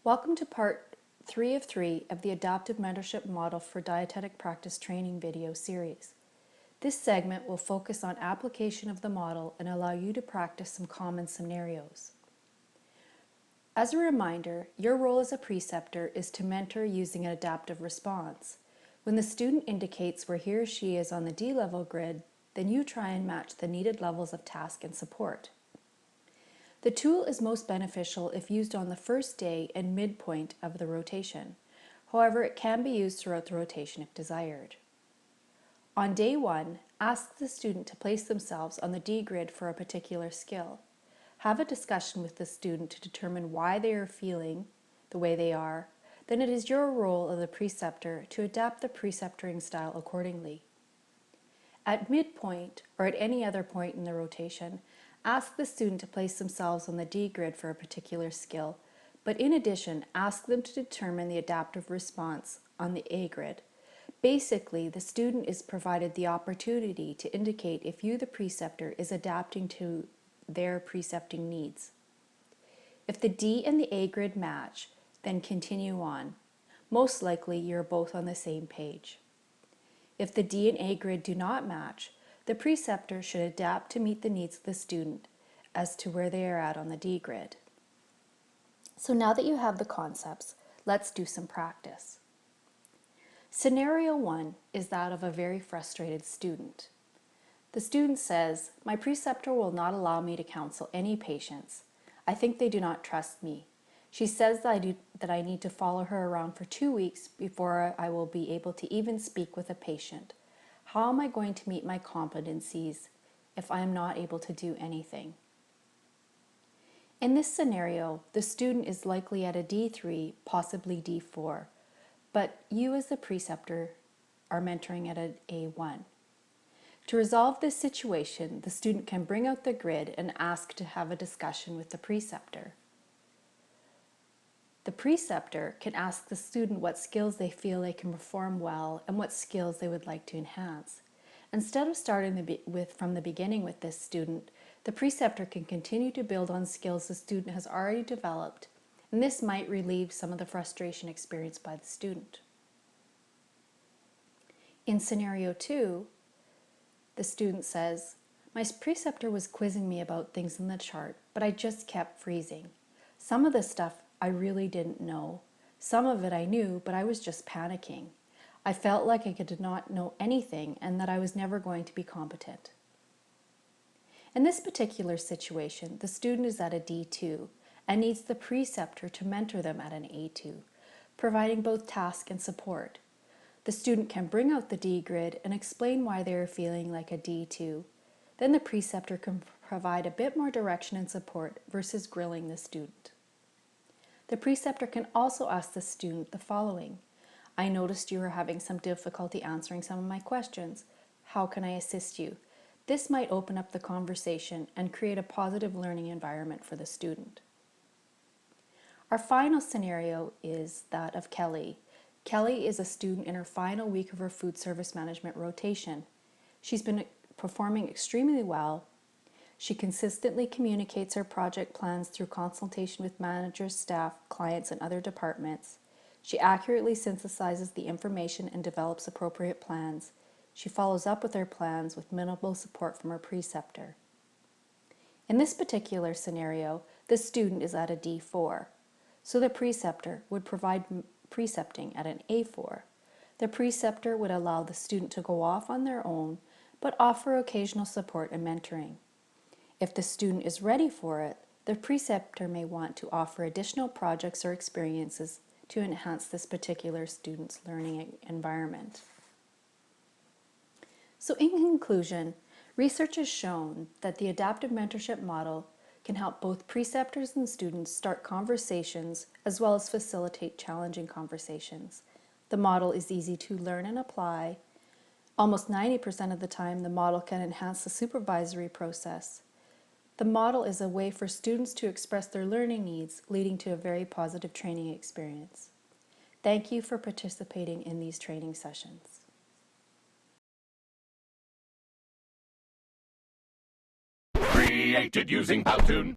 Welcome to part 3 of 3 of the Adaptive Mentorship Model for Dietetic Practice Training video series. This segment will focus on application of the model and allow you to practice some common scenarios. As a reminder, your role as a preceptor is to mentor using an adaptive response. When the student indicates where he or she is on the D level grid, then you try and match the needed levels of task and support. The tool is most beneficial if used on the first day and midpoint of the rotation. However, it can be used throughout the rotation if desired. On day 1, ask the student to place themselves on the D grid for a particular skill. Have a discussion with the student to determine why they are feeling the way they are. Then it is your role as the preceptor to adapt the preceptoring style accordingly. At midpoint, or at any other point in the rotation, ask the student to place themselves on the D grid for a particular skill, but in addition, ask them to determine the adaptive response on the A grid. Basically, the student is provided the opportunity to indicate if you, the preceptor, is adapting to their precepting needs. If the D and the A grid match, then continue on. Most likely, you're both on the same page. If the D and A grid do not match, the preceptor should adapt to meet the needs of the student as to where they are at on the D grid. So now that you have the concepts, let's do some practice. Scenario 1 is that of a very frustrated student. The student says, "My preceptor will not allow me to counsel any patients. I think they do not trust me. She says that I need to follow her around for 2 weeks before I will be able to even speak with a patient. How am I going to meet my competencies if I am not able to do anything?" In this scenario, the student is likely at a D3, possibly D4, but you as the preceptor are mentoring at an A1. To resolve this situation, the student can bring out the grid and ask to have a discussion with the preceptor. The preceptor can ask the student what skills they feel they can perform well and what skills they would like to enhance. Instead of starting from the beginning with this student, the preceptor can continue to build on skills the student has already developed, and this might relieve some of the frustration experienced by the student. In scenario 2, the student says, "My preceptor was quizzing me about things in the chart, but I just kept freezing. Some of the stuff I really didn't know. Some of it I knew, but I was just panicking. I felt like I did not know anything and that I was never going to be competent." In this particular situation, the student is at a D2 and needs the preceptor to mentor them at an A2, providing both task and support. The student can bring out the D grid and explain why they are feeling like a D2. Then the preceptor can provide a bit more direction and support versus grilling the student. The preceptor can also ask the student the following: "I noticed you are having some difficulty answering some of my questions. How can I assist you?" This might open up the conversation and create a positive learning environment for the student. Our final scenario is that of Kelly. Kelly is a student in her final week of her food service management rotation. She's been performing extremely well. She consistently communicates her project plans through consultation with managers, staff, clients, and other departments. She accurately synthesizes the information and develops appropriate plans. She follows up with her plans with minimal support from her preceptor. In this particular scenario, the student is at a D4, so the preceptor would provide precepting at an A4. The preceptor would allow the student to go off on their own, but offer occasional support and mentoring. If the student is ready for it, the preceptor may want to offer additional projects or experiences to enhance this particular student's learning environment. So in conclusion, research has shown that the adaptive mentorship model can help both preceptors and students start conversations as well as facilitate challenging conversations. The model is easy to learn and apply. Almost 90% of the time, the model can enhance the supervisory process. The model is a way for students to express their learning needs, leading to a very positive training experience. Thank you for participating in these training sessions. Created using Powtoon.